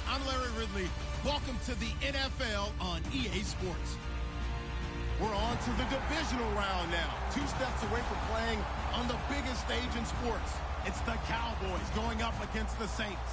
I'm Larry Ridley. Welcome to the NFL on EA Sports. We're on to the divisional round now. 2 steps away from playing on the biggest stage in sports. It's the Cowboys going up against the Saints.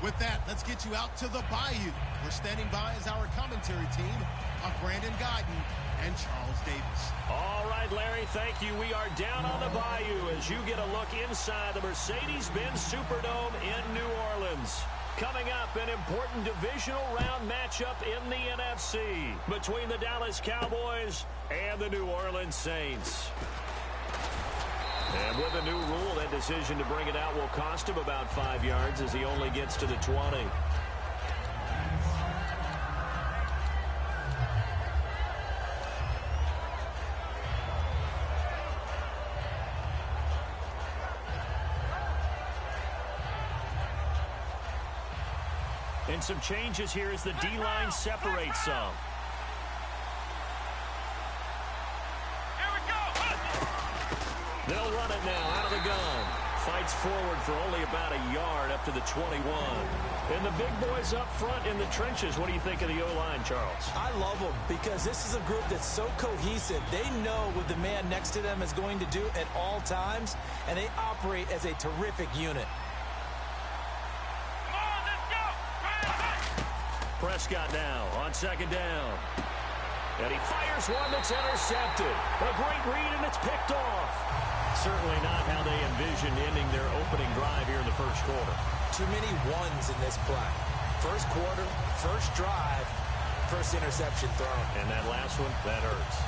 With that, let's get you out to the Bayou. We're standing by as our commentary team of Brandon Guyton and Charles Davis. All right, Larry, thank you. We are down on the Bayou as you get a look inside the Mercedes-Benz Superdome in New Orleans. Coming up, an important divisional round matchup in the NFC between the Dallas Cowboys and the New Orleans Saints. And with a new rule, that decision to bring it out will cost him about 5 yards as he only gets to the 20. And some changes here as the D-line separates some. Here we go. They'll run it now out of the gun. Fights forward for only about a yard up to the 21. And the big boys up front in the trenches. What do you think of the O-line, Charles? I love them because this is a group that's so cohesive. They know what the man next to them is going to do at all times, and they operate as a terrific unit. Prescott now on second down. And he fires one that's intercepted. A great read, and it's picked off. Certainly not how they envisioned ending their opening drive here in the first quarter. Too many ones in this play. First quarter, first drive, first interception thrown. And that last one, that hurts.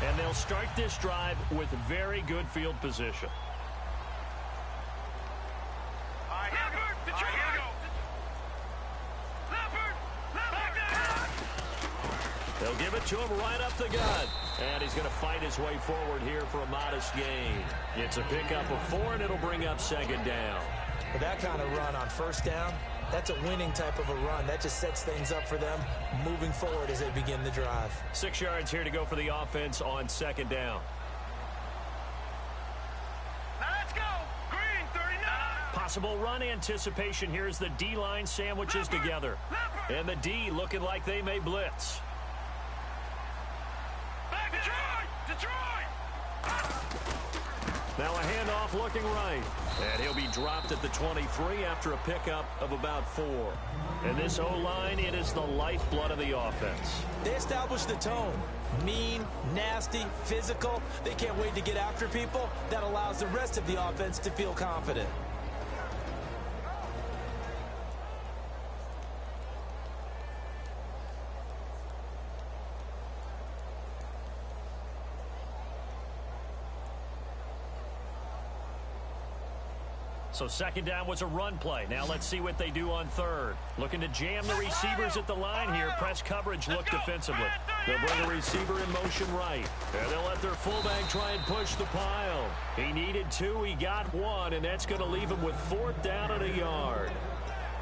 And they'll start this drive with very good field position. They'll give it to him right up the gut. And he's going to fight his way forward here for a modest gain. It's a pickup of 4, and it'll bring up second down. With that kind of run on first down, that's a winning type of a run. That just sets things up for them moving forward as they begin the drive. 6 yards here to go for the offense on second down. Let's go. Green, 39. Possible run anticipation here as the D-line sandwiches together. And the D looking like they may blitz. Detroit! Now a handoff looking right. And he'll be dropped at the 23 after a pickup of about 4. And this O-line, it is the lifeblood of the offense. They establish the tone. Mean, nasty, physical. They can't wait to get after people. That allows the rest of the offense to feel confident. So second down was a run play. Now let's see what they do on third. Looking to jam the receivers at the line here. Press coverage look defensively. They'll bring a receiver in motion right. And they'll let their fullback try and push the pile. He needed 2. He got 1. And that's going to leave him with 4th down and a yard.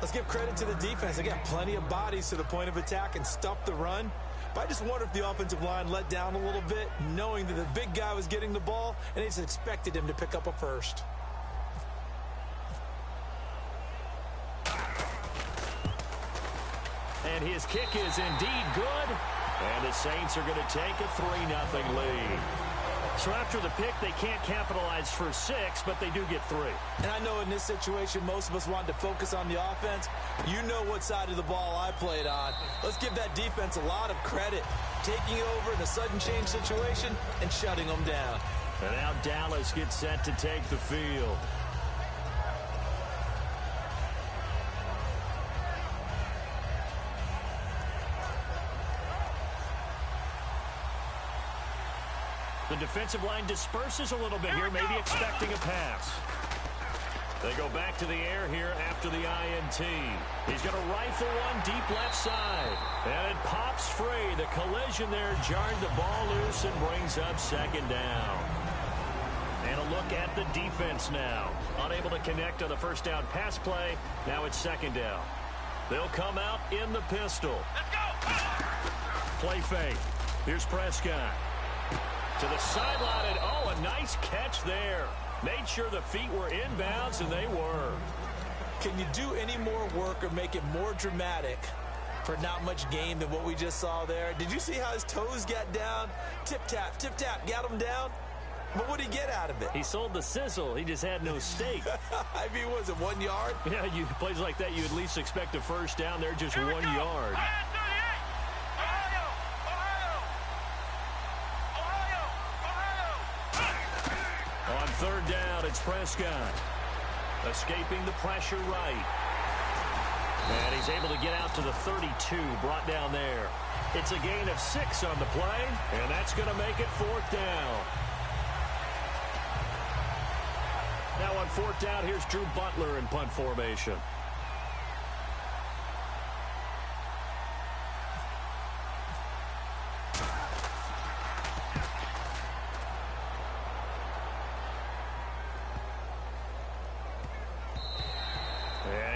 Let's give credit to the defense. They got plenty of bodies to the point of attack and stuff the run. But I just wonder if the offensive line let down a little bit, knowing that the big guy was getting the ball, and they just expected him to pick up a first. And his kick is indeed good. And the Saints are going to take a 3-0 lead. So after the pick, they can't capitalize for 6, but they do get 3. And I know in this situation, most of us want to focus on the offense. You know what side of the ball I played on. Let's give that defense a lot of credit. Taking over in a sudden change situation and shutting them down. And now Dallas gets set to take the field. The defensive line disperses a little bit here, maybe expecting a pass. They go back to the air here after the INT. He's going to rifle one deep left side. And it pops free. The collision there jarred the ball loose and brings up second down. And a look at the defense now. Unable to connect on the first down pass play. Now it's second down. They'll come out in the pistol. Let's go! Play fake. Here's Prescott. To the sideline, and oh, a nice catch there. Made sure the feet were inbounds, and they were. Can you do any more work or make it more dramatic for not much gain than what we just saw there? Did you see how his toes got down? Tip-tap, got him down. But what did he get out of it? He sold the sizzle. He just had no steak. I mean, was it 1 yard? Yeah, plays like that, you at least expect a first down. They're just 1 yard. On third down, it's Prescott. Escaping the pressure right. And he's able to get out to the 32, brought down there. It's a gain of 6 on the play, and that's going to make it fourth down. Now on fourth down, here's Drew Butler in punt formation.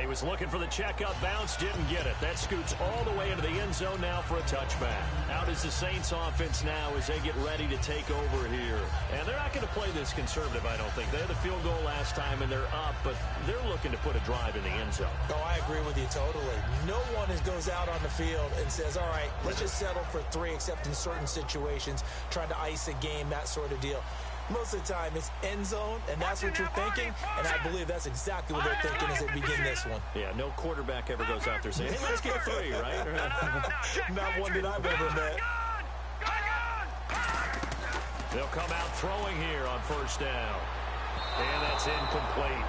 Was looking for the checkup bounce, didn't get it. That scoots all the way into the end zone now for a touchback. Out is the Saints offense now as they get ready to take over here. And they're not going to play this conservative, I don't think. They had the field goal last time and they're up, but they're looking to put a drive in the end zone. Oh, I agree with you totally. No one goes out on the field and says, all right, let's just settle for 3, except in certain situations, trying to ice a game, that sort of deal. Most of the time, it's end zone, and that's what you're thinking, and I believe that's exactly what they're thinking as they begin this one. Yeah, no quarterback ever goes out there saying, hey, let's get 3, right? Not one that I've ever met. They'll come out throwing here on first down. And that's incomplete.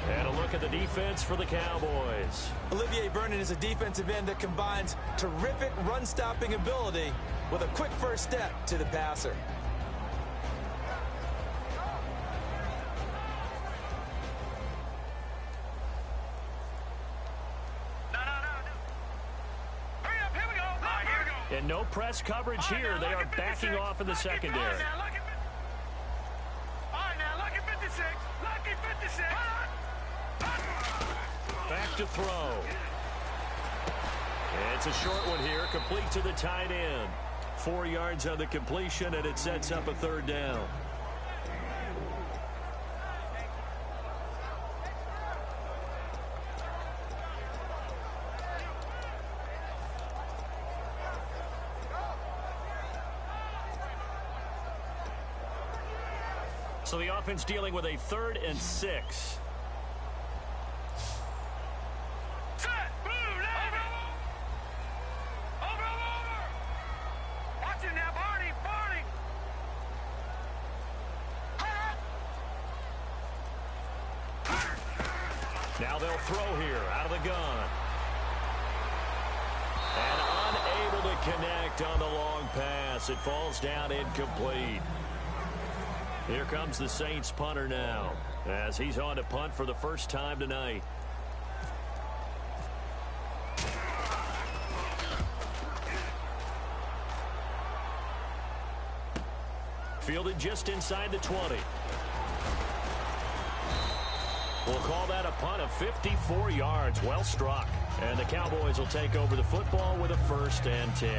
And a look at the defense for the Cowboys. Olivier Vernon is a defensive end that combines terrific run-stopping ability with a quick first step to the passer. No. Hurry up, here we go. And no press coverage here. They are backing off in the secondary. All right, now, look at 56. Lucky 56. Back to throw. It's a short one here, complete to the tight end. 4 yards on the completion, and it sets up a third down. So the offense dealing with a 3rd and 6. Now they'll throw here out of the gun. And unable to connect on the long pass. It falls down incomplete. Here comes the Saints punter now as he's on to punt for the first time tonight. Fielded just inside the 20. We'll call that a punt of 54 yards. Well struck. And the Cowboys will take over the football with a 1st and 10.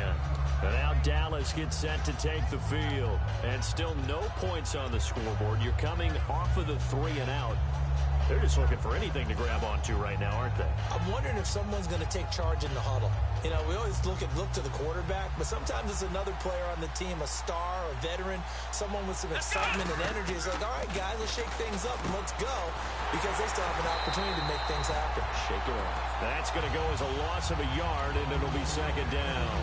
And now Dallas gets set to take the field. And still no points on the scoreboard. You're coming off of the 3 and out. They're just looking for anything to grab onto right now, aren't they? I'm wondering if someone's going to take charge in the huddle. You know, we always look to the quarterback, but sometimes it's another player on the team, a star, a veteran, someone with some excitement and energy. It's like, all right, guys, let's shake things up and let's go, because they still have an opportunity to make things happen. Shake it off. That's going to go as a loss of a yard, and it'll be second down.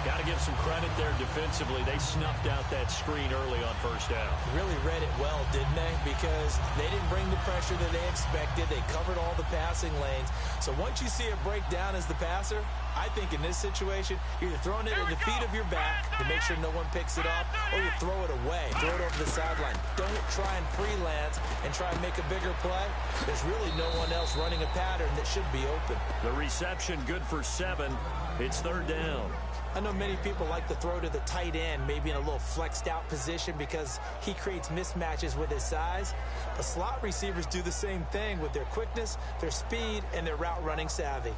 Got to give some credit there defensively. They snuffed out that screen early on first down. Really read it well, didn't they? Because they didn't bring the pressure that they expected. They covered all the passing lanes. So once you see it break down as the passer, I think in this situation, you're either throwing it at the feet of your back to make sure no one picks it up, or you throw it away, throw it over the sideline. Don't try and freelance and try and make a bigger play. There's really no one else running a pattern that should be open. The reception good for 7. It's third down. I know many people like to throw to the tight end, maybe in a little flexed out position because he creates mismatches with his size. But slot receivers do the same thing with their quickness, their speed, and their route running savvy.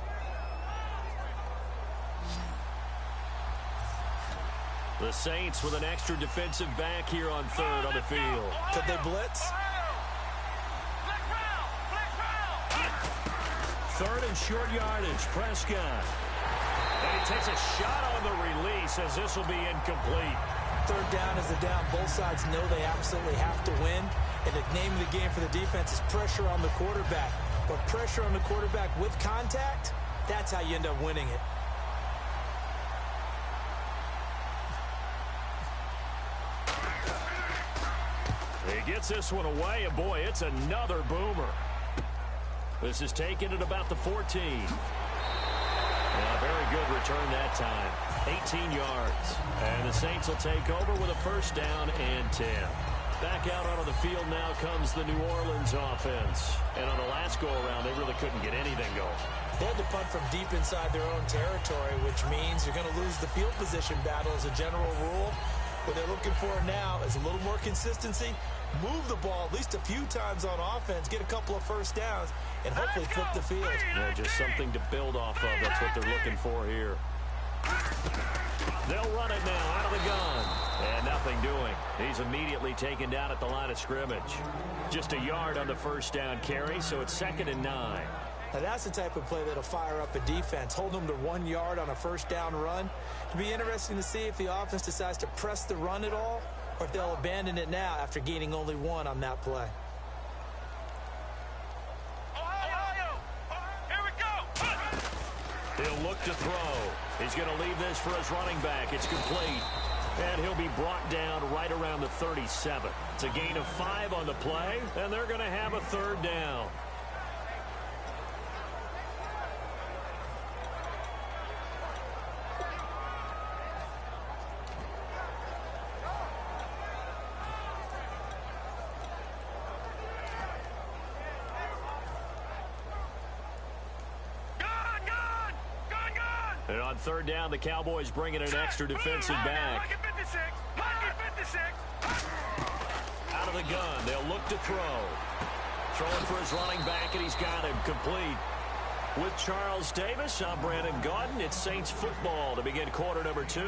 The Saints with an extra defensive back here on third on the field. Could they blitz? Third and short yardage, Prescott. And he takes a shot on the release as this will be incomplete. Third down is the down. Both sides know they absolutely have to win. And the name of the game for the defense is pressure on the quarterback. But pressure on the quarterback with contact, that's how you end up winning it. He gets this one away, and boy, it's another boomer. This is taken at about the 14. Yeah, very good return that time. 18 yards. And the Saints will take over with a first down and 10. Back out onto the field now comes the New Orleans offense. And on the last go-around, they really couldn't get anything going. They had to punt from deep inside their own territory, which means you're going to lose the field position battle as a general rule. What they're looking for now is a little more consistency, move the ball at least a few times on offense, get a couple of first downs, and hopefully flip the field. Yeah, just something to build off of. That's what they're looking for here. They'll run it now out of the gun. And nothing doing. He's immediately taken down at the line of scrimmage. Just a yard on the first down carry, so it's 2nd and 9. Now that's the type of play that'll fire up a defense. Hold them to 1 yard on a first down run. It'll be interesting to see if the offense decides to press the run at all, or if they'll abandon it now after gaining only 1 on that play. He'll look to throw. He's going to leave this for his running back. It's complete. And he'll be brought down right around the 37. It's a gain of 5 on the play, and they're going to have a third down. And on third down, the Cowboys bring in an extra defensive back. Out of the gun, they'll look to throw. Throwing for his running back, and he's got him complete. With Charles Davis, I'm Brandon Gaudin. It's Saints football to begin quarter number 2.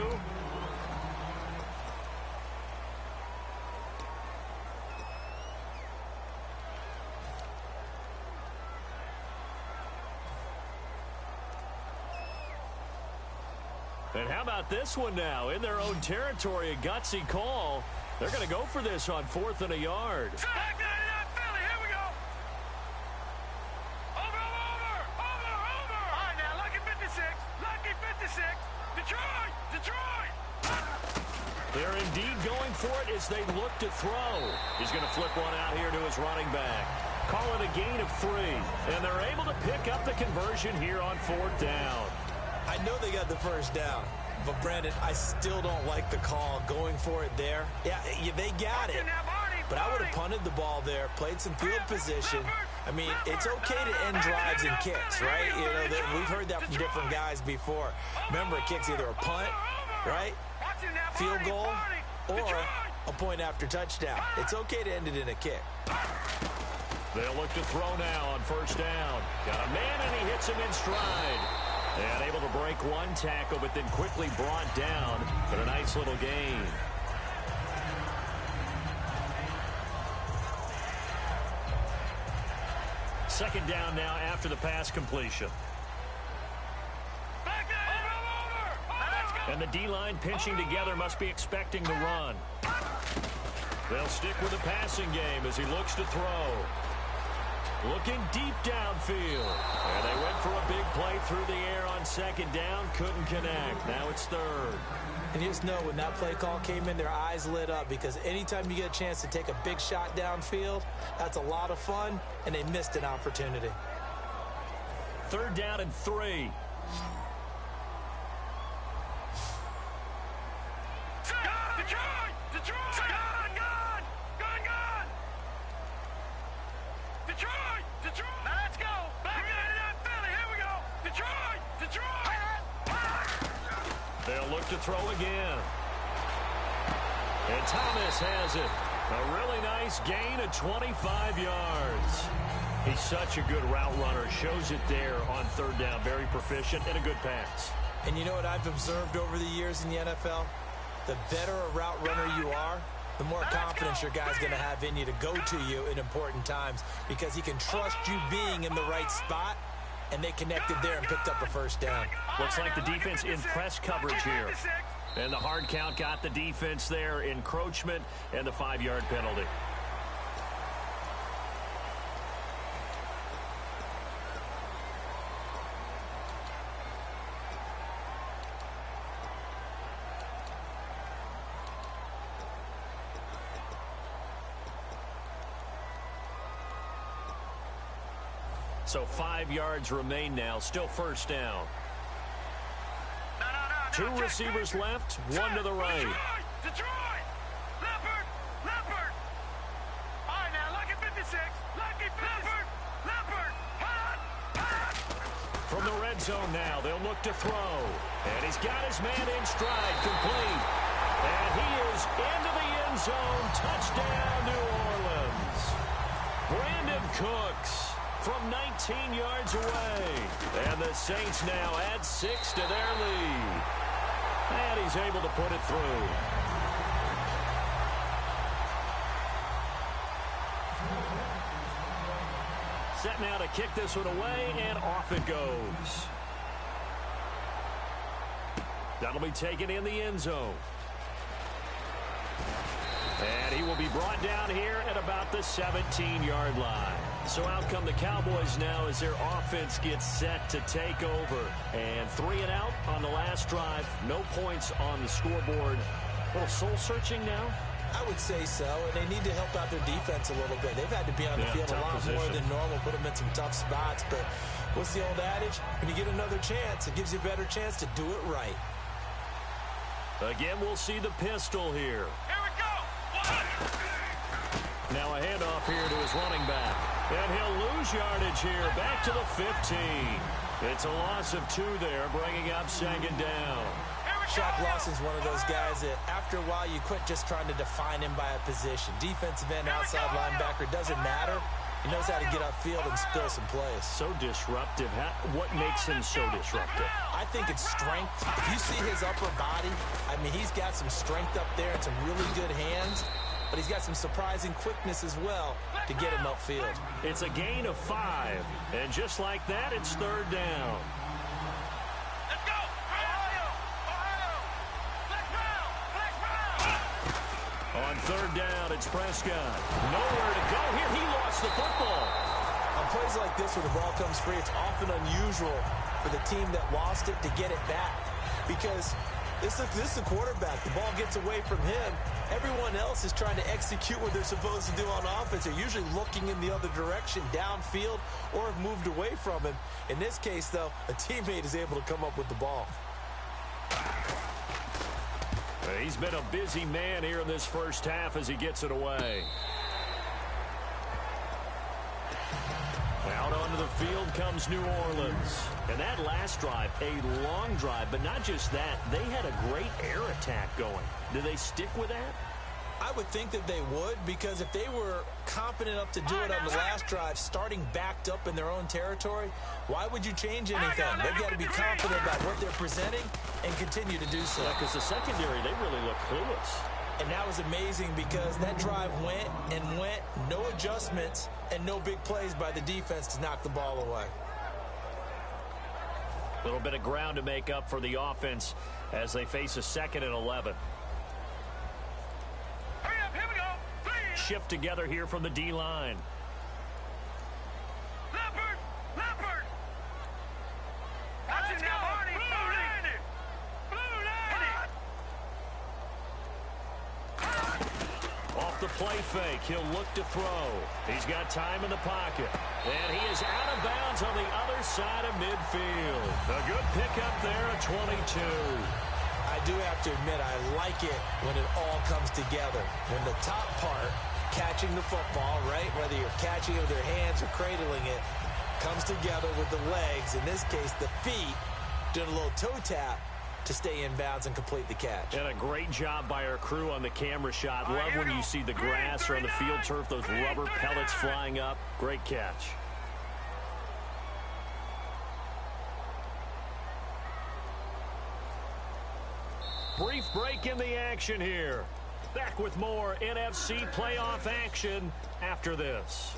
And how about this one now? In their own territory, a gutsy call. They're going to go for this on 4th and a yard. Back to Philly. Here we go. Over. All right, now, lucky 56. Lucky 56. Detroit. They're indeed going for it as they look to throw. He's going to flip one out here to his running back. Call it a gain of 3. And they're able to pick up the conversion here on 4th down. I know they got the first down, but Brandon, I still don't like the call going for it there. Yeah, they got it, but I would have punted the ball there, played some field position. I mean, it's okay to end drives and kicks, right? You know, we've heard that from different guys before. Remember, a kick's either a punt, right, field goal, or a point after touchdown. It's okay to end it in a kick. They'll look to throw now on first down. Got a man, and he hits him in stride. And able to break one tackle, but then quickly brought down. But a nice little gain. Second down now after the pass completion. And the D-line pinching together must be expecting the run. They'll stick with the passing game as he looks to throw. Looking deep downfield. And they went for a big play through the air on second down. Couldn't connect. Now it's third. And you just know when that play call came in, their eyes lit up, because anytime you get a chance to take a big shot downfield, that's a lot of fun, and they missed an opportunity. Third down and 3. Detroit! Now let's go! Back in that Philly, here we go! Detroit! They'll look to throw again. And Thomas has it. A really nice gain of 25 yards. He's such a good route runner. Shows it there on third down. Very proficient and a good pass. And you know what I've observed over the years in the NFL? The better a route runner you are, the more confidence your guy's going to have in you to go to you in important times, because he can trust you being in the right spot, and they connected there and picked up a first down. Looks like the defense in press coverage here. And the hard count got the defense there. Encroachment and the 5-yard penalty. So 5 yards remain now. Still first down. Two receivers left, one to the right. Detroit! Leopard! All right, now, lucky 56. Lucky 56. Leopard! Hot! From the red zone now, they'll look to throw. And he's got his man in stride, complete. And he is into the end zone. Touchdown, New Orleans. Brandon Cooks from 19 yards away. And the Saints now add 6 to their lead. And he's able to put it through. Set now to kick this one away, and off it goes. That'll be taken in the end zone. And he will be brought down here at about the 17-yard line. So out come the Cowboys now as their offense gets set to take over. And 3 and out on the last drive. No points on the scoreboard. A little soul-searching now? I would say so, and they need to help out their defense a little bit. They've had to be on the field a lot more than normal, put them in some tough spots. But what's the old adage? When you get another chance, it gives you a better chance to do it right. Again, we'll see the pistol here. Here we go! Now a handoff here to his running back. And he'll lose yardage here, back to the 15. It's a loss of 2 there, bringing up second down. Shaq Lawson's one of those guys that after a while you quit just trying to define him by a position. Defensive end, outside linebacker, doesn't matter. He knows how to get upfield and spill some plays. So disruptive. What makes him so disruptive? I think it's strength. If you see his upper body, I mean, he's got some strength up there and some really good hands. But he's got some surprising quickness as well to get him upfield. It's a gain of 5. And just like that, it's third down. Let's go! Ohio! On third down, it's Prescott. Nowhere to go here. He lost the football. On plays like this where the ball comes free, it's often unusual for the team that lost it to get it back. Because this is the quarterback. The ball gets away from him. Everyone else is trying to execute what they're supposed to do on offense. They're usually looking in the other direction, downfield, or have moved away from him. In this case, though, a teammate is able to come up with the ball. He's been a busy man here in this first half as he gets it away. Out onto the field comes New Orleans. And that last drive, a long drive, but not just that, they had a great air attack going. Do they stick with that? I would think that they would, because if they were confident enough to do it on the last drive, starting backed up in their own territory, why would you change anything? They've got to be confident about what they're presenting and continue to do so. Yeah, because the secondary, they really look clueless. And that was amazing because that drive went and went, no adjustments, and no big plays by the defense to knock the ball away. A little bit of ground to make up for the offense as they face a 2nd and 11. Hurry up, here we go. Shift together here from the D-line. play fake. He'll look to throw. He's got time in the pocket. And he is out of bounds on the other side of midfield. A good pickup there at 22. I do have to admit, I like it when it all comes together. When the top part, catching the football, right, whether you're catching it with your hands or cradling it, comes together with the legs, in this case the feet, doing a little toe tap to stay in bounds and complete the catch. And a great job by our crew on the camera shot. Love when you see the grass or on the field turf, those rubber pellets flying up. Great catch. Brief break in the action here. Back with more NFC playoff action after this.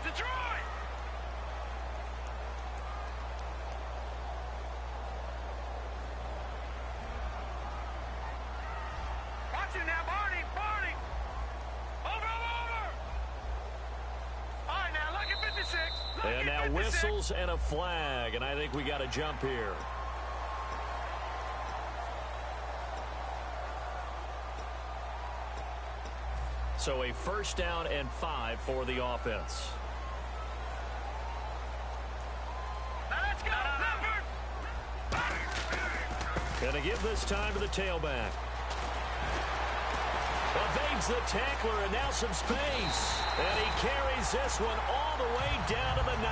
Detroit! Watch it now, Barney! Over! All right, now, look at 56. And now 56. Whistles and a flag, and I think we got a jump here. So a first down and 5 for the offense. Now let's go, Gonna give this time to the tailback. Evades the tackler, and now some space. And he carries this one all the way down to the 9.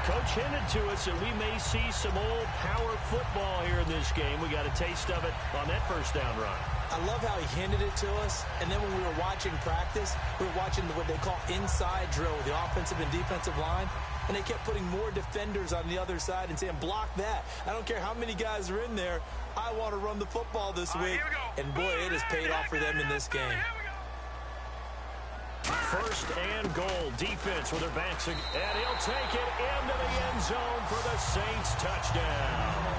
Coach hinted to us that we may see some old power football here in this game. We got a taste of it on that first down run. I love how he hinted it to us, and then when we were watching practice, we were watching what they call inside drill with the offensive and defensive line, and they kept putting more defenders on the other side and saying, block that. I don't care how many guys are in there. I want to run the football this week. And, boy, it has paid off for them in this game. First and goal, defense with their backs, and he'll take it into the end zone for the Saints touchdown.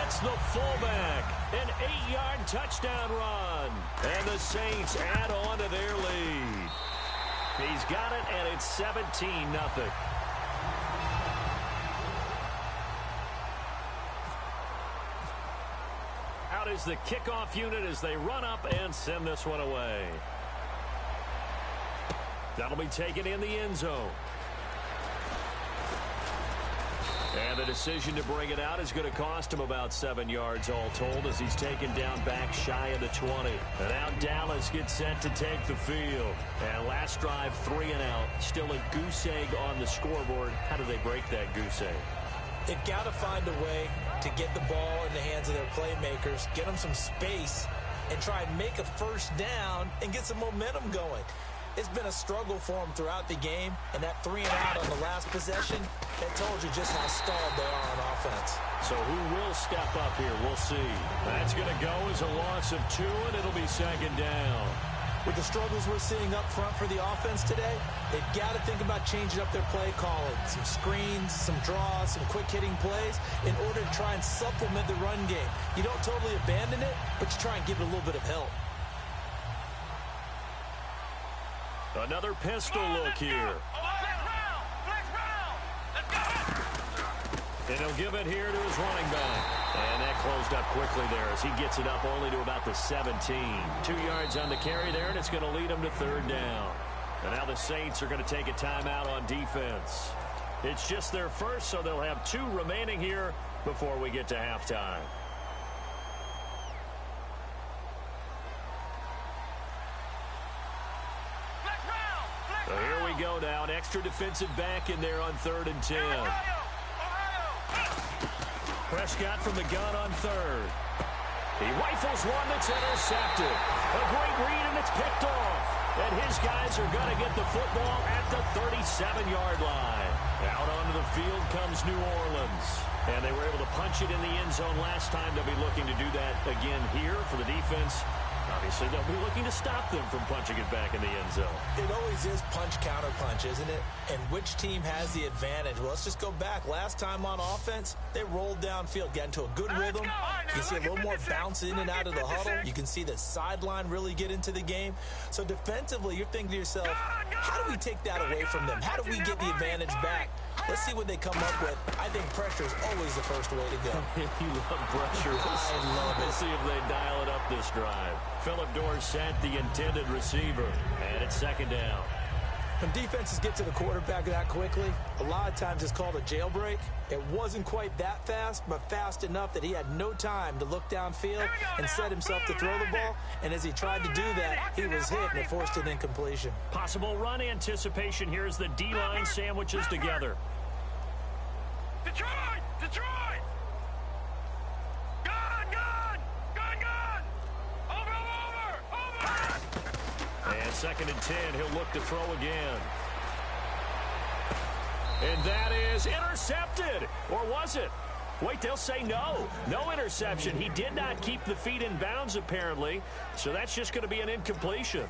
It's the fullback, an 8-yard touchdown run, and the Saints add on to their lead. He's got it, and it's 17-0. Out is the kickoff unit as they run up and send this one away. That'll be taken in the end zone. And the decision to bring it out is going to cost him about 7 yards all told as he's taken down back shy of the 20. And now Dallas gets set to take the field. And last drive, 3 and out. Still a goose egg on the scoreboard. How do they break that goose egg? They've got to find a way to get the ball in the hands of their playmakers, get them some space, and try and make a first down and get some momentum going. It's been a struggle for them throughout the game, and that 3 and out on the last possession, that told you just how stalled they are on offense. So who will step up here? We'll see. That's going to go as a loss of 2, and it'll be second down. With the struggles we're seeing up front for the offense today, they've got to think about changing up their play calling. Some screens, some draws, some quick-hitting plays in order to try and supplement the run game. You don't totally abandon it, but you try and give it a little bit of help. Another pistol look here. And he'll give it here to his running back. And that closed up quickly there as he gets it up only to about the 17. 2 yards on the carry there, and it's going to lead him to third down. And now the Saints are going to take a timeout on defense. It's just their first, so they'll have 2 remaining here before we get to halftime. So here we go now. An extra defensive back in there on 3rd and 10. Prescott from the gun on 3rd. He rifles one that's intercepted. A great read, and it's picked off. And his guys are going to get the football at the 37-yard line. Out onto the field comes New Orleans. And they were able to punch it in the end zone last time. They'll be looking to do that again here for the defense. Obviously, they'll be looking to stop them from punching it back in the end zone. It always is punch-counter-punch, isn't it? And which team has the advantage? Well, let's just go back. Last time on offense, they rolled downfield, got into a good rhythm. You can see a little more bounce in and out of the huddle. You can see the sideline really get into the game. So defensively, you're thinking to yourself, how do we take that away from them? How do we get the advantage back? Let's see what they come up with. I think pressure is always the first way to go. You love pressure. I love it. We'll see if they dial it up this drive. Phillip Dorsett, the intended receiver, and it's second down. When defenses get to the quarterback that quickly, a lot of times it's called a jailbreak. It wasn't quite that fast, but fast enough that he had no time to look downfield and set himself to throw the ball. And as he tried to do that, he was hit and it forced an incompletion. Possible run anticipation here as the D-line sandwiches together. Detroit! Detroit! Gone! Gone! Gone! Gone! Over! And second and 10, he'll look to throw again. And that is intercepted. Or was it? Wait, they'll say no. No interception. He did not keep the feet in bounds, apparently. So that's just going to be an incompletion.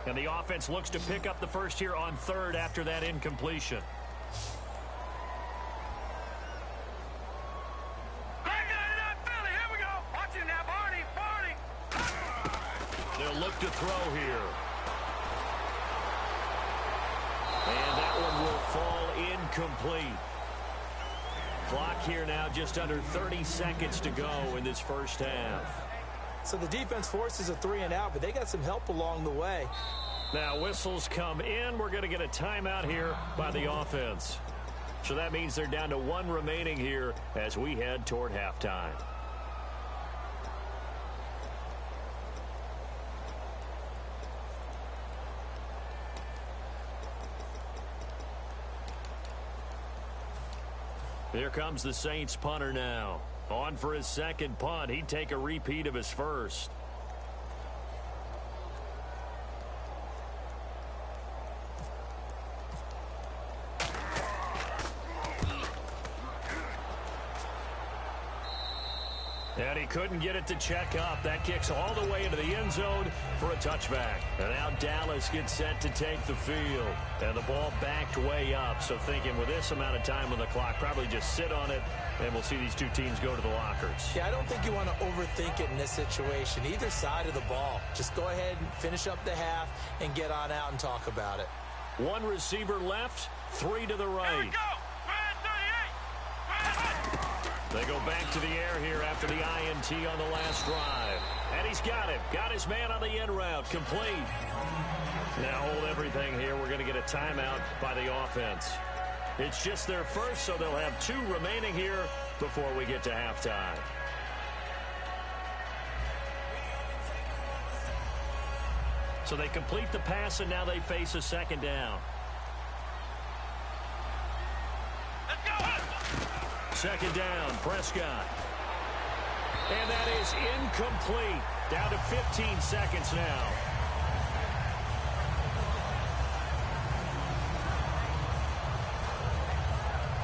And the offense looks to pick up the first here on third after that incompletion. They'll look to throw here. And that one will fall incomplete. Clock here now just under 30 seconds to go in this first half. So the defense forces a 3-and-out, but they got some help along the way. Now whistles come in. We're going to get a timeout here by the offense. So that means they're down to one remaining here as we head toward halftime. Here comes the Saints punter now. On for his second punt. He'd take a repeat of his first. And he couldn't get it to check up. That kicks all the way into the end zone for a touchback. And now Dallas gets set to take the field. And the ball backed way up. So thinking with this amount of time on the clock, probably just sit on it, and we'll see these two teams go to the lockers. Yeah, I don't think you want to overthink it in this situation. Either side of the ball. Just go ahead and finish up the half and get on out and talk about it. One receiver left, three to the right. They go back to the air here after the INT on the last drive. And he's got it. Got his man on the end route. Complete. Now hold everything here. We're going to get a timeout by the offense. It's just their first, so they'll have two remaining here before we get to halftime. So they complete the pass, and now they face a second down. Second down, Prescott. And that is incomplete. Down to 15 seconds now.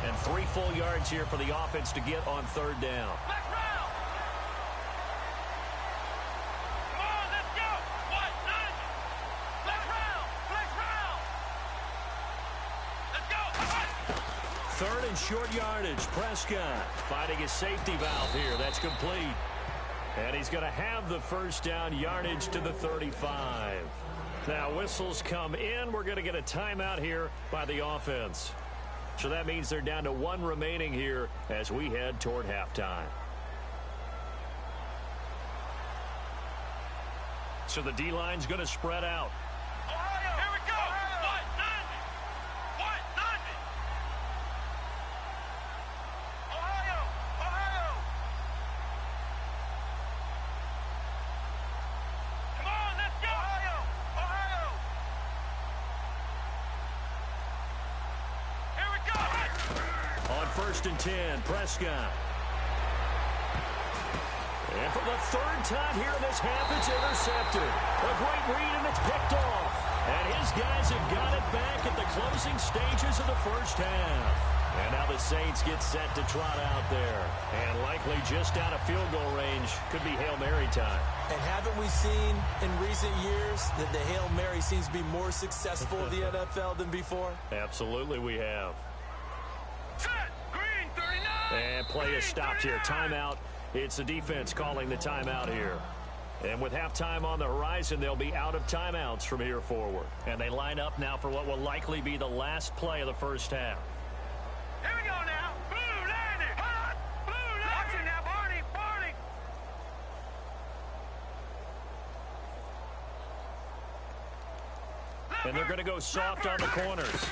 And 3 full yards here for the offense to get on third down. Third and short yardage. Prescott finding his safety valve here. That's complete. And he's going to have the first down, yardage to the 35. Now whistles come in. We're going to get a timeout here by the offense. So that means they're down to one remaining here as we head toward halftime. So the D-line's going to spread out. First and 10, Prescott. And for the third time here in this half, it's intercepted. A great read, and it's picked off. And his guys have got it back at the closing stages of the first half. And now the Saints get set to trot out there. And likely just out of field goal range. Could be Hail Mary time. And haven't we seen in recent years that the Hail Mary seems to be more successful in the NFL than before? Absolutely we have. And play is stopped here. Timeout. It's the defense calling the timeout here. And with halftime on the horizon, they'll be out of timeouts from here forward. And they line up now for what will likely be the last play of the first half. Here And they're going to go soft on the corners.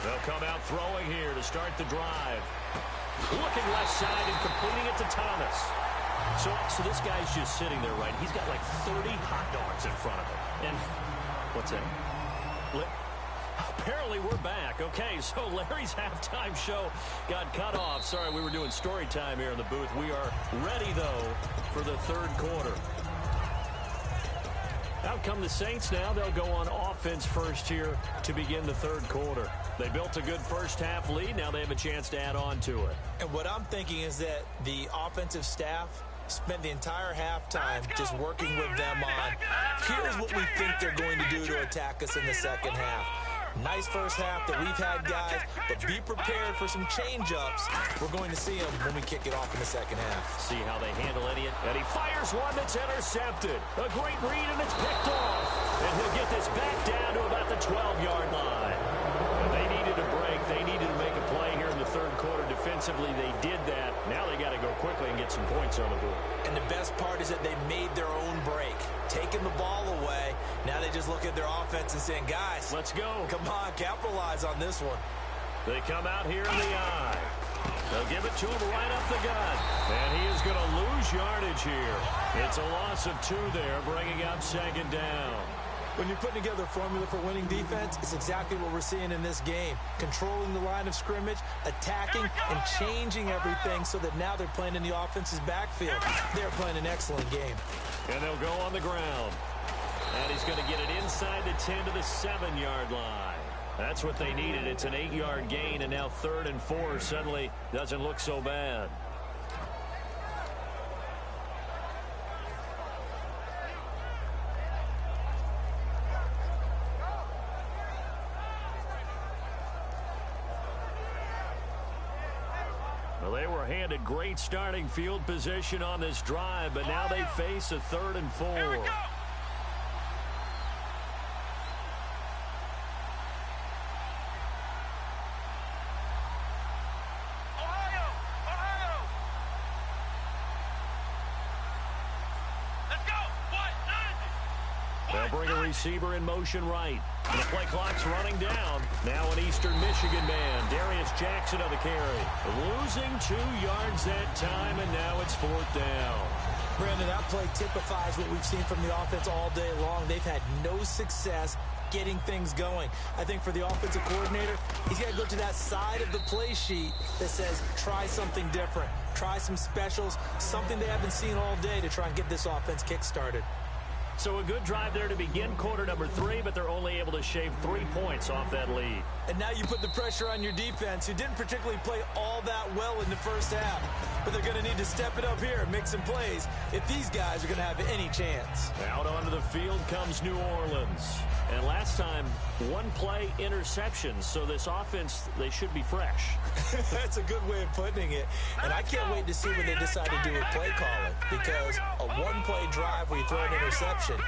They'll come out throwing here to start the drive. Looking left side and completing it to Thomas. So this guy's just sitting there, right? He's got like 30 hot dogs in front of him. And what's that? Apparently we're back. Okay, so Larry's halftime show got cut off. Sorry, we were doing story time here in the booth. We are ready, though, for the third quarter. Out come the Saints now. They'll go on offense first here to begin the third quarter. They built a good first half lead. Now they have a chance to add on to it. And what I'm thinking is that the offensive staff spent the entire halftime just working with them on, here's what we think they're going to do to attack us in the second half. Nice first half that we've had, guys, but be prepared for some change-ups. We're going to see them when we kick it off in the second half. See how they handle Elliott. And he fires one that's intercepted. A great read, and it's picked off. And he'll get this back down to about the 12-yard line. And they needed a break. They needed to make a play here in the third quarter. Defensively, they did that. Now they got to go quickly and get some points on the board. And the best part is that they made their own break. Taking the ball away. Now they just look at their offense and saying, guys, let's go. Come on, capitalize on this one. They come out here in the eye. They'll give it to him right up the gut. And he is going to lose yardage here. It's a loss of 2 there, bringing up second down. When you're putting together a formula for winning defense, it's exactly what we're seeing in this game. Controlling the line of scrimmage, attacking, and changing everything so that now they're playing in the offense's backfield. They're playing an excellent game. And they'll go on the ground. And he's going to get it inside the 10 to the 7-yard line. That's what they needed. It's an 8-yard gain, and now 3rd and 4 suddenly doesn't look so bad. Well, they were handed great starting field position on this drive, but now they face a 3rd and 4. Here we go. They'll bring a receiver in motion right. And the play clock's running down. Now an Eastern Michigan man, Darius Jackson on the carry. Losing 2 yards that time, and now it's 4th down. Brandon, that play typifies what we've seen from the offense all day long. They've had no success getting things going. I think for the offensive coordinator, he's got to go to that side of the play sheet that says, try something different. Try some specials, something they haven't seen all day to try and get this offense kick-started. So a good drive there to begin quarter number 3, but they're only able to shave 3 points off that lead. And now you put the pressure on your defense, who didn't particularly play all that well in the first half. But they're going to need to step it up here and make some plays if these guys are going to have any chance. Out onto the field comes New Orleans. And last time, 1 play interception. So this offense, they should be fresh. That's a good way of putting it. And I can't wait to see what they decide to do with play calling. Because a 1-play drive where you throw an interception,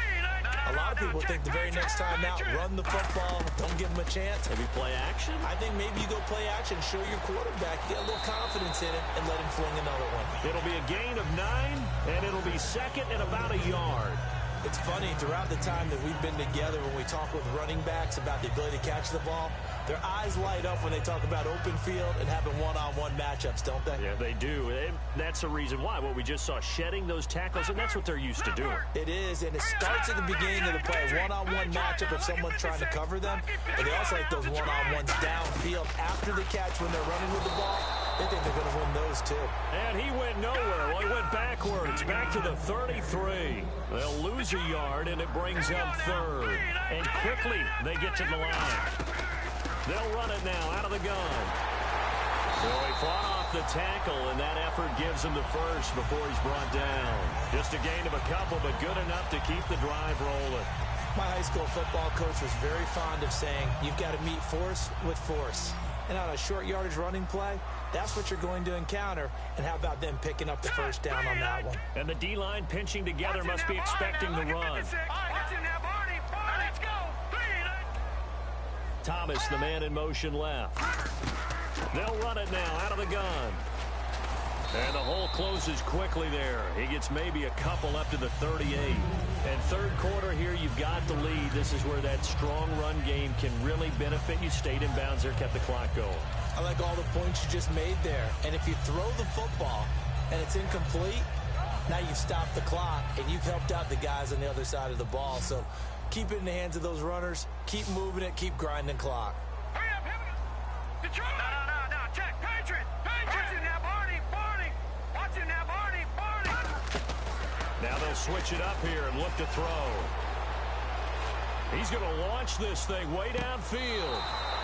a lot of people think the very next time out, run the football, don't give them a chance. Maybe play action? I think maybe you go play action, show your quarterback, get a little confidence in it, and let him fling another one. It'll be a gain of 9, and it'll be 2nd and about a yard. It's funny, throughout the time that we've been together, when we talk with running backs about the ability to catch the ball, their eyes light up when they talk about open field and having one-on-one matchups, don't they? Yeah, they do. And that's the reason why. What we just saw, shedding those tackles, and that's what they're used to doing. It is, and it starts at the beginning of the play. One-on-one matchup if someone's trying to cover them, but they also like those one-on-ones downfield after the catch when they're running with the ball. They think they're going to win those, too. And he went nowhere. Well, he went backwards, back to the 33. They'll lose a yard, and it brings up 3rd. And quickly, they get to the line. They'll run it now out of the gun. So he fought off the tackle, and that effort gives him the first before he's brought down. Just a gain of a couple, but good enough to keep the drive rolling. My high school football coach was very fond of saying, you've got to meet force with force. And on a short yardage running play, that's what you're going to encounter. And how about them picking up the first down on that one? And the D-line pinching together must be expecting the run. Thomas, the man in motion left. They'll run it now out of the gun. And the hole closes quickly there. He gets maybe a couple up to the 38. And third quarter here, you've got the lead. This is where that strong run game can really benefit you. Stayed in bounds there, kept the clock going. I like all the points you just made there. And if you throw the football and it's incomplete, now you've stopped the clock and you've helped out the guys on the other side of the ball. So keep it in the hands of those runners. Keep moving it. Keep grinding clock. Hurry up, here we go. Detroit! No. Check. Patriot! Watch it now, Barney! Watch it now, Barney! Now they'll switch it up here and look to throw. He's going to launch this thing way downfield.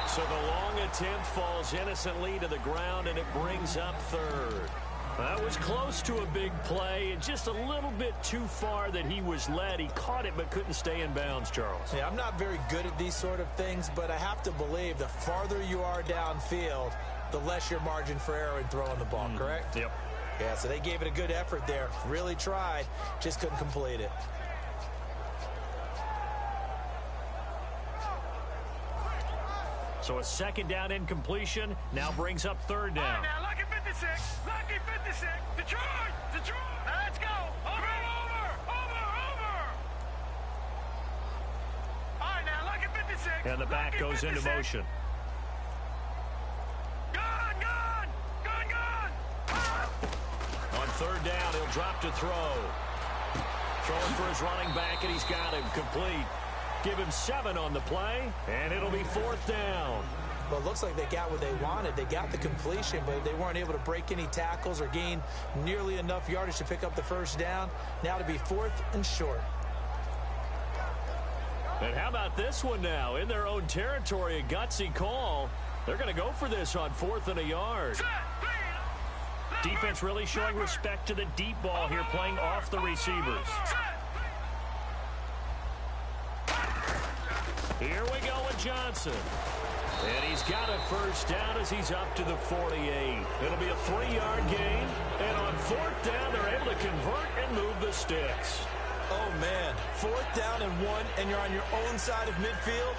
So the long attempt falls innocently to the ground, and it brings up third. That was close to a big play, and just a little bit too far that he was led. He caught it but couldn't stay in bounds, Charles. Yeah, I'm not very good at these sort of things, but I have to believe the farther you are downfield, the less your margin for error in throwing the ball, correct? Yep. Yeah, so they gave it a good effort there. Really tried, just couldn't complete it. So a second down incompletion now brings up third down. All right, now, lucky 56. Lucky 56. Detroit! Now, let's go. Over. All right, now, lucky 56. And the back goes into motion. Gone. On third down, he'll drop to throw. Throwing for his running back, and he's got him complete. Give him 7 on the play, and it'll be fourth down. Well, it looks like they got what they wanted. They got the completion, but they weren't able to break any tackles or gain nearly enough yardage to pick up the first down. Now to be fourth and short. And how about this one now? In their own territory, a gutsy call. They're going to go for this on 4th and a yard. Defense really showing respect to the deep ball here, playing off the receivers. Here we go with Johnson. And he's got a first down as he's up to the 48. It'll be a 3-yard gain. And on 4th down, they're able to convert and move the sticks. Oh, man. 4th down and 1, and you're on your own side of midfield.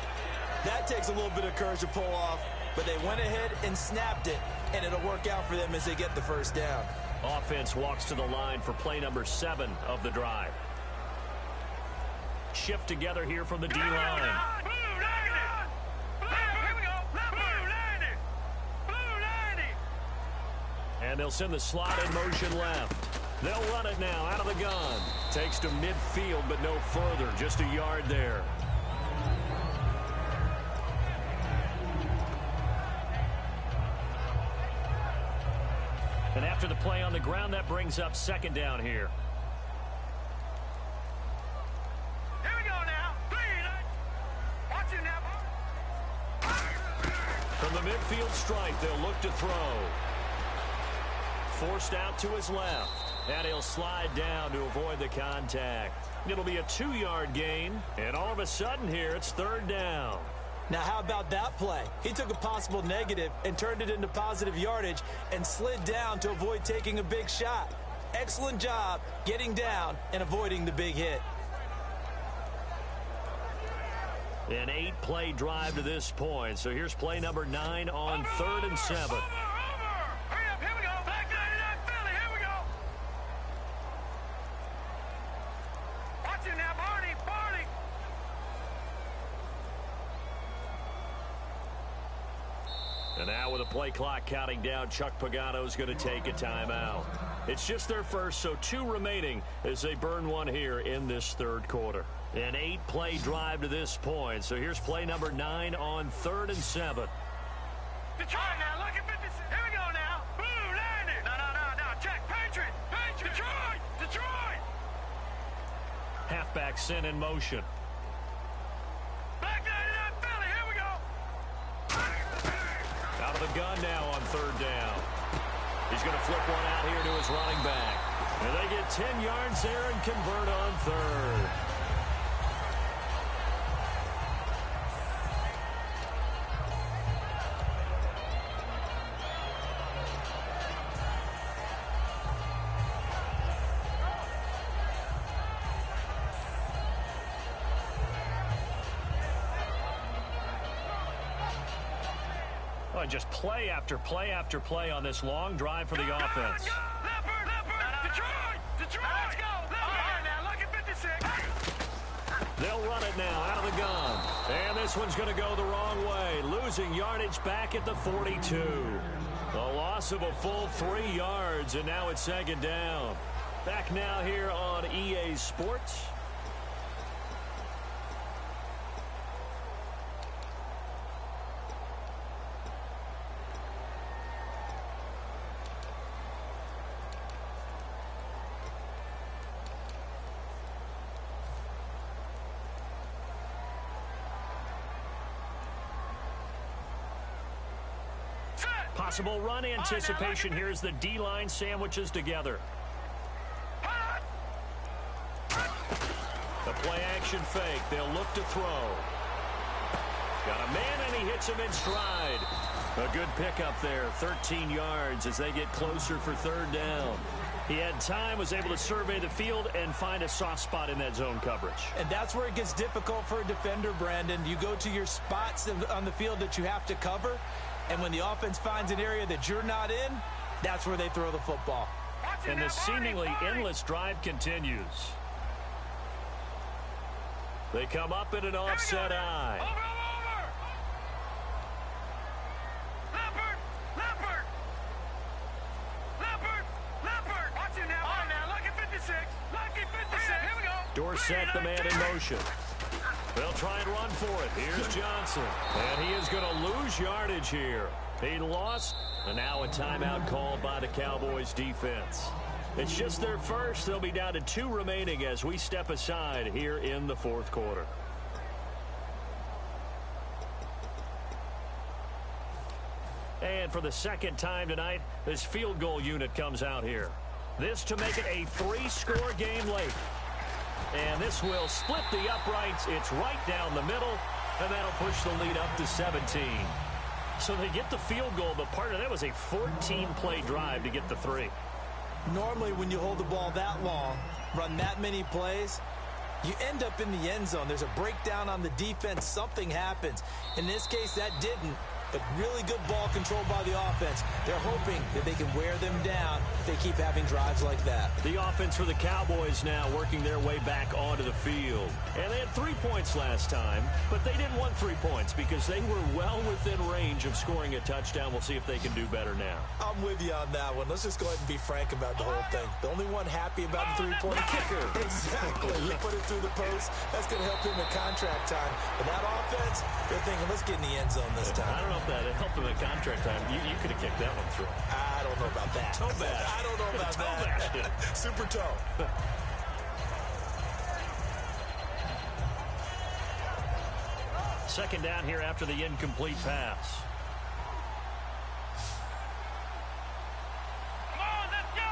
That takes a little bit of courage to pull off. But they went ahead and snapped it, and it'll work out for them as they get the first down. Offense walks to the line for play number 7 of the drive. Shift together here from the D-line. And they'll send the slot in motion left. They'll run it now out of the gun. Takes to midfield, but no further. Just a yard there. And after the play on the ground, that brings up second down here. Here we go now. Watch it now. From the midfield stripe, they'll look to throw. Forced out to his left. And he'll slide down to avoid the contact. It'll be a 2-yard gain. And all of a sudden here, it's third down. Now, how about that play? He took a possible negative and turned it into positive yardage and slid down to avoid taking a big shot. Excellent job getting down and avoiding the big hit. An 8-play drive to this point. So here's play number 9 on 3rd and 7. Hurry up, here we go. Back 99 Philly, here we go. Watch it now, Barney. And now with the play clock counting down, Chuck Pagano's going to take a timeout. It's just their first, so 2 remaining as they burn one here in this third quarter. An 8-play drive to this point. So here's play number 9 on 3rd and 7. Detroit now, look at 56. Here we go now. Blue, landed. No. Check. Patriot. Detroit. Halfback sent in motion. Back 99 Philly, here we go. Out of the gun now on 3rd down. He's going to flip one out here to his running back. And they get 10 yards there and convert on 3rd. Just play after play after play on this long drive for the offense. Detroit. Let's go. All right, now, look at 56. it now out of the gun. And this one's going to go the wrong way, losing yardage back at the 42. A loss of a full 3 yards, and now it's second down. Back now here on EA Sports. Possible run anticipation here as the D-line sandwiches together. The play-action fake. They'll look to throw. Got a man, and he hits him in stride. A good pickup there, 13 yards as they get closer for third down. He had time, was able to survey the field and find a soft spot in that zone coverage. And that's where it gets difficult for a defender, Brandon. You go to your spots on the field that you have to cover, and when the offense finds an area that you're not in, that's where they throw the football. And the seemingly endless drive continues. They come up in an offset eye. Over. Leopard. Watch it now. On now. Lucky 56. Lucky 56. Here we go. Dorsett, the man in motion. They'll try and run for it. Here's Johnson. And he is going to lose yardage here. He lost, and now a timeout called by the Cowboys defense. It's just their first. They'll be down to 2 remaining as we step aside here in the fourth quarter. And for the second time tonight, this field goal unit comes out here. This to make it a 3-score game late. And this will split the uprights. It's right down the middle, and that'll push the lead up to 17. So they get the field goal, but part of that was a 14-play drive to get the 3. Normally, when you hold the ball that long, run that many plays, you end up in the end zone. There's a breakdown on the defense. Something happens. In this case, that didn't. But really good ball control by the offense. They're hoping that they can wear them down if they keep having drives like that. The offense for the Cowboys now working their way back onto the field. And they had 3 points last time, but they didn't want 3 points because they were well within range of scoring a touchdown. We'll see if they can do better now. I'm with you on that one. Let's just go ahead and be frank about the whole thing. The only one happy about the 3-point kicker. Exactly. He put it through the post. That's going to help him in contract time. But that offense, they're thinking, let's get in the end zone this time. I don't know if that helped him at contract time. You could have kicked that one through. I don't know about that. Toe bash. I don't know about that. Super toe. Second down here after the incomplete pass. Come on, let's go.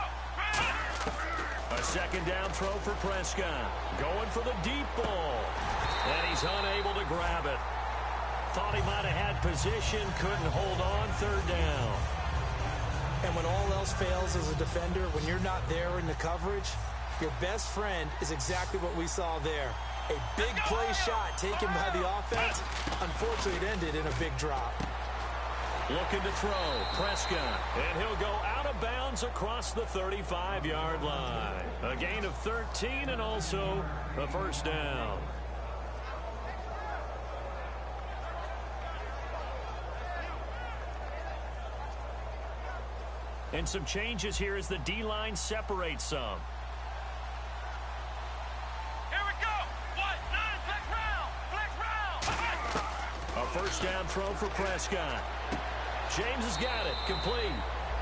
A second down throw for Prescott. Going for the deep ball. And he's unable to grab it. Thought he might have had position, couldn't hold on, third down. And when all else fails as a defender, when you're not there in the coverage, your best friend is exactly what we saw there. A big play shot taken by the offense. Unfortunately, it ended in a big drop. Looking to throw, Prescott, and he'll go out of bounds across the 35-yard line. A gain of 13 and also a first down. And some changes here as the D-line separates some. Here we go. 1-9, flex round. A first down throw for Prescott. James has got it. Complete.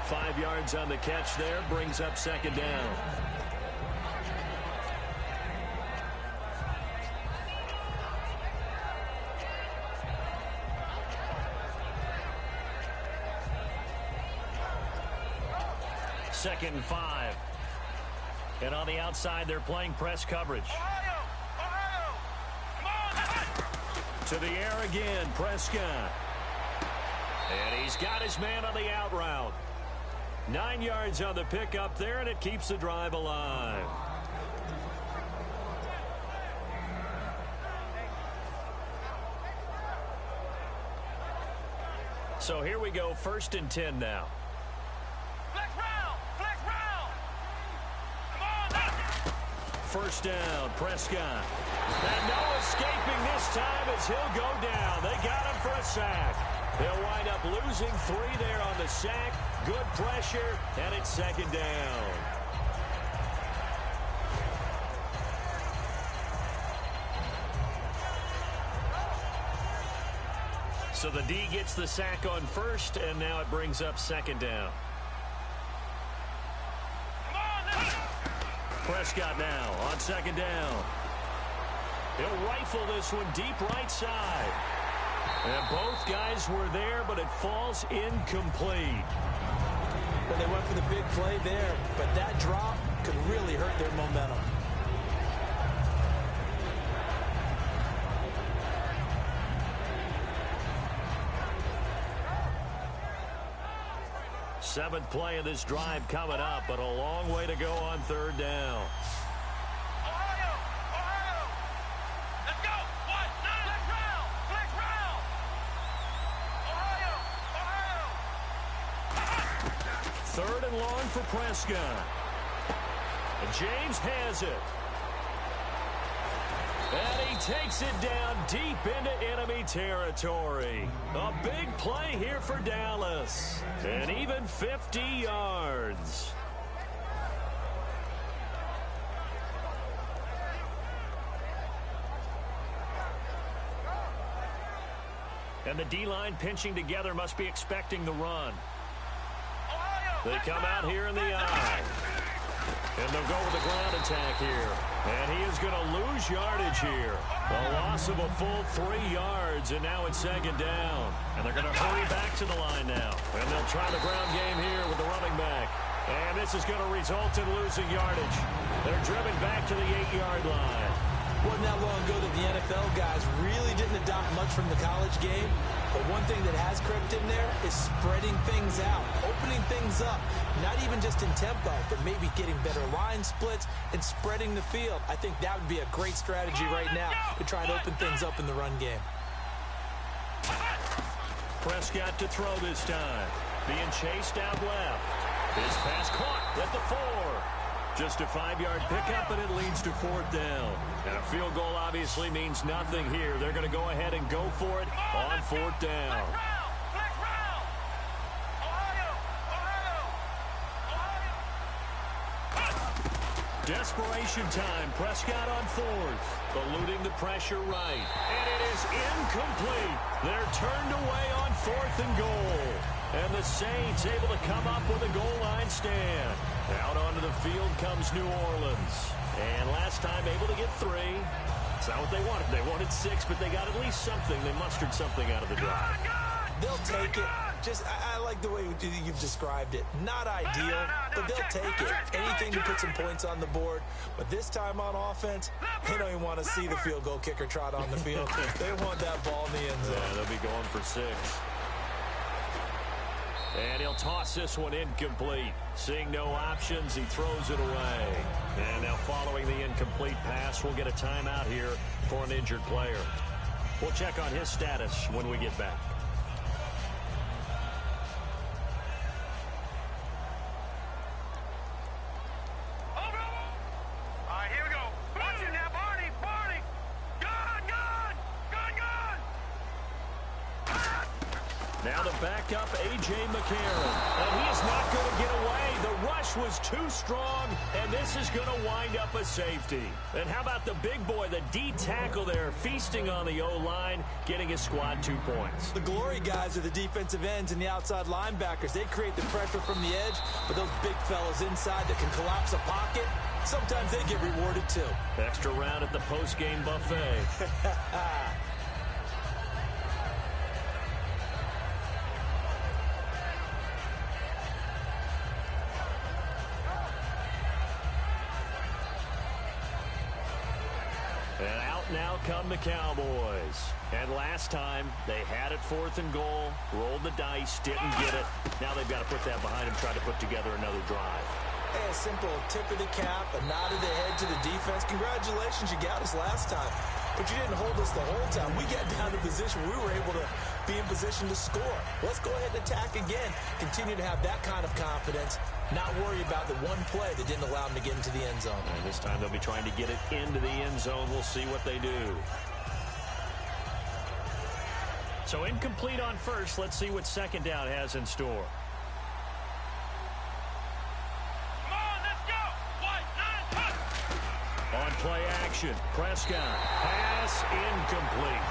5 yards on the catch there. Brings up second down. Second and 5. And on the outside, they're playing press coverage. Ohio. Come on. To the air again, Prescott. And he's got his man on the out route. 9 yards on the pickup there, and it keeps the drive alive. So here we go, 1st and 10 now. Flex round. Come on. First down, Prescott. And no escaping this time as he'll go down. They got him for a sack. They'll wind up losing 3 there on the sack. Good pressure, and it's second down. So the D gets the sack on first, and now it brings up second down. Prescott now on second down. He'll rifle this one deep right side. And both guys were there, but it falls incomplete. Well, they went for the big play there, but that drop could really hurt their momentum. Seventh play of this drive coming up, but a long way to go on third down. Ohio! Ohio! Let's go! What? Flex round! Flex round! Ohio! Ohio! Third and long for Prescott. And James has it. And he takes it down deep into enemy territory. A big play here for Dallas. And even 50 yards. And the D-line pinching together must be expecting the run. They come out here in the eye. And they'll go with the ground attack here. And he is going to lose yardage here. A loss of a full 3 yards, and now it's second down. And they're going to hurry back to the line now. And they'll try the ground game here with the running back. And this is going to result in losing yardage. They're driven back to the 8-yard line. Wasn't that long ago that the NFL guys really didn't adopt much from the college game. But one thing that has crept in there is spreading things out, opening things up, not even just in tempo, but maybe getting better line splits and spreading the field. I think that would be a great strategy right now to try and open things up in the run game. Prescott to throw this time, being chased out left. His pass caught at the 4. Just a 5-yard pickup, and it leads to fourth down. And a field goal obviously means nothing here. They're going to go ahead and go for it on fourth down. Desperation time. Prescott on fourth. Eluding the pressure right. And it is incomplete. They're turned away on fourth and goal. And the Saints able to come up with a goal line stand. Out onto the field comes New Orleans. And last time able to get 3. It's not what they wanted. They wanted 6, but they got at least something. They mustered something out of the drive. They'll take it. I like the way you've described it. Not ideal, but they'll take it. Anything to put some points on the board. But this time on offense, they don't even want to see the field goal kicker trot on the field. They want that ball in the end zone. Yeah, they'll be going for 6. And he'll toss this one incomplete. Seeing no options, he throws it away. And now following the incomplete pass, we'll get a timeout here for an injured player. We'll check on his status when we get back. Now the backup, A.J. McCarron. And he is not going to get away. The rush was too strong, and this is going to wind up a safety. And how about the big boy, the D tackle there, feasting on the O-line, getting his squad 2 points. The glory guys are the defensive ends and the outside linebackers. They create the pressure from the edge, but those big fellas inside that can collapse a pocket, sometimes they get rewarded too. Extra round at the post-game buffet. And out now come the Cowboys. And last time, they had it 4th and goal, rolled the dice, didn't get it. Now they've got to put that behind them, try to put together another drive. Hey, a simple tip of the cap, a nod of the head to the defense. Congratulations, you got us last time. But you didn't hold us the whole time. We got down to position. We were able to be in position to score. Let's go ahead and attack again. Continue to have that kind of confidence. Not worry about the one play that didn't allow them to get into the end zone. And this time they'll be trying to get it into the end zone. We'll see what they do. So incomplete on first. Let's see what second down has in store. Come on, let's go. On play action, Prescott. Pass incomplete.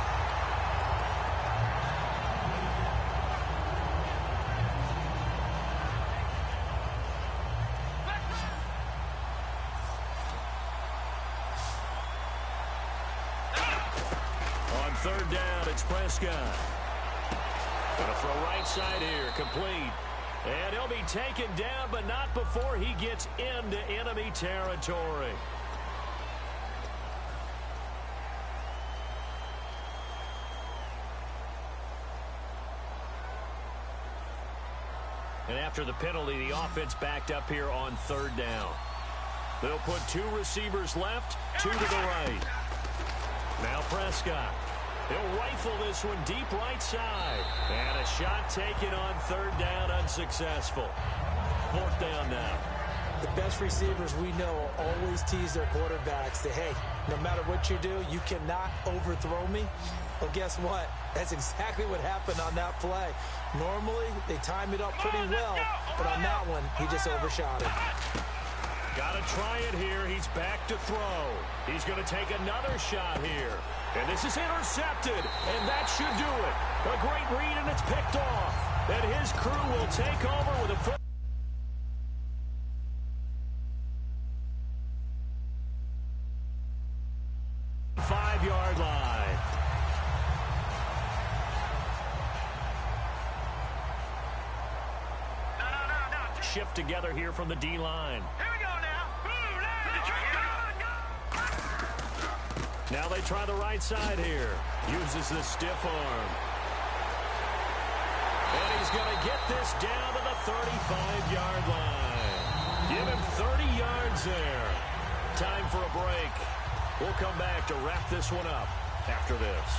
On third down, it's Prescott. Gonna throw right side here, complete. And he'll be taken down, but not before he gets into enemy territory. And after the penalty, the offense backed up here on third down. They'll put two receivers left, two to the right. Now Prescott. He'll rifle this one deep right side. And a shot taken on third down, unsuccessful. Fourth down now. The best receivers we know always tease their quarterbacks that, hey, no matter what you do, you cannot overthrow me. Well, guess what? That's exactly what happened on that play. Normally, they time it up pretty well, but on that one, he just overshot it. Got to try it here. He's back to throw. He's going to take another shot here. And this is intercepted, and that should do it. A great read, and it's picked off. And his crew will take over with a foot. 5-yard line. No. Shift together here from the D-line. Here we go now. Now they try the right side here. Uses the stiff arm. And he's going to get this down to the 35-yard line. Give him 30 yards there. Time for a break. We'll come back to wrap this one up after this.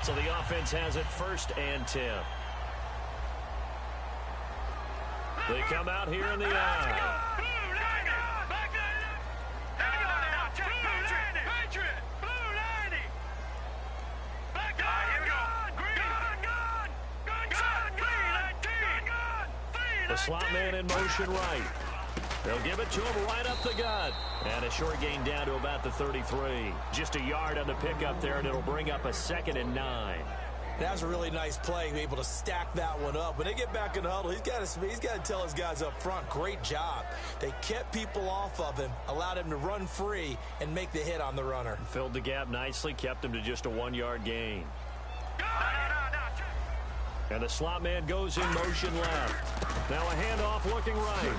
So the offense has it 1st and 10. They come out here in the eye. The slot man in motion right. They'll give it to him right up the gut. And a short gain down to about the 33. Just a yard on the pickup there, and it'll bring up a 2nd and 9. That was a really nice play, able to stack that one up. When they get back in the huddle, he's got to tell his guys up front, great job. They kept people off of him, allowed him to run free and make the hit on the runner. Filled the gap nicely, kept him to just a 1-yard gain. And the slot man goes in motion left. Now a handoff looking right.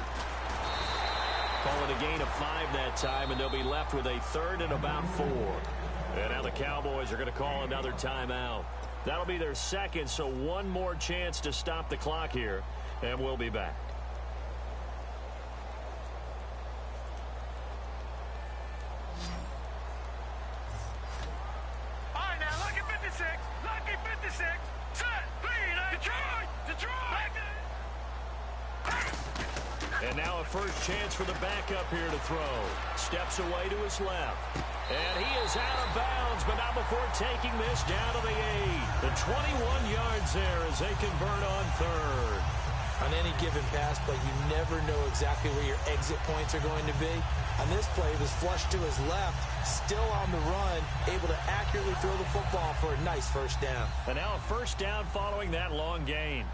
Calling a gain of 5 that time, and they'll be left with a 3rd and about 4. And now the Cowboys are going to call another timeout. That'll be their 2nd, so one more chance to stop the clock here, and we'll be back. All right, now, lucky 56. Lucky 56. Set. Detroit. And now a first chance for the backup here to throw. Steps away to his left. And he is out of bounds, but not before taking this down to the 8. The 21 yards there as they convert on 3rd. On any given pass play, you never know exactly where your exit points are going to be. On this play, he was flushed to his left, still on the run, able to accurately throw the football for a nice first down. And now a first down following that long gain.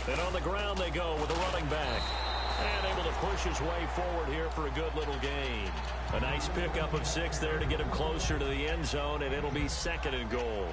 And on the ground they go with a running back. And able to push his way forward here for a good little gain. A nice pickup of 6 there to get him closer to the end zone, and it'll be 2nd and goal.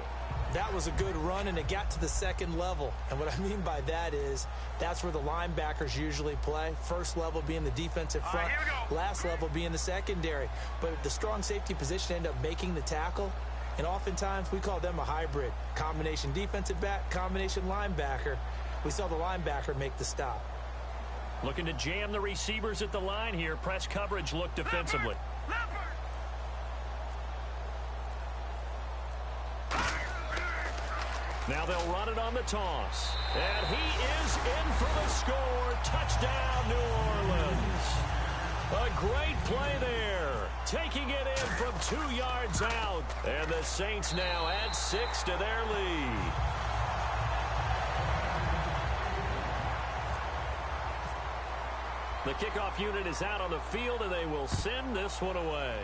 That was a good run, and it got to the 2nd level. And what I mean by that is that's where the linebackers usually play. First level being the defensive front, last level being the secondary. But the strong safety position ended up making the tackle. And oftentimes we call them a hybrid. Combination defensive back, combination linebacker. We saw the linebacker make the stop. Looking to jam the receivers at the line here. Press coverage look defensively. Now they'll run it on the toss. And he is in for the score. Touchdown, New Orleans. A great play there. Taking it in from 2 yards out. And the Saints now add 6 to their lead. The kickoff unit is out on the field, and they will send this one away.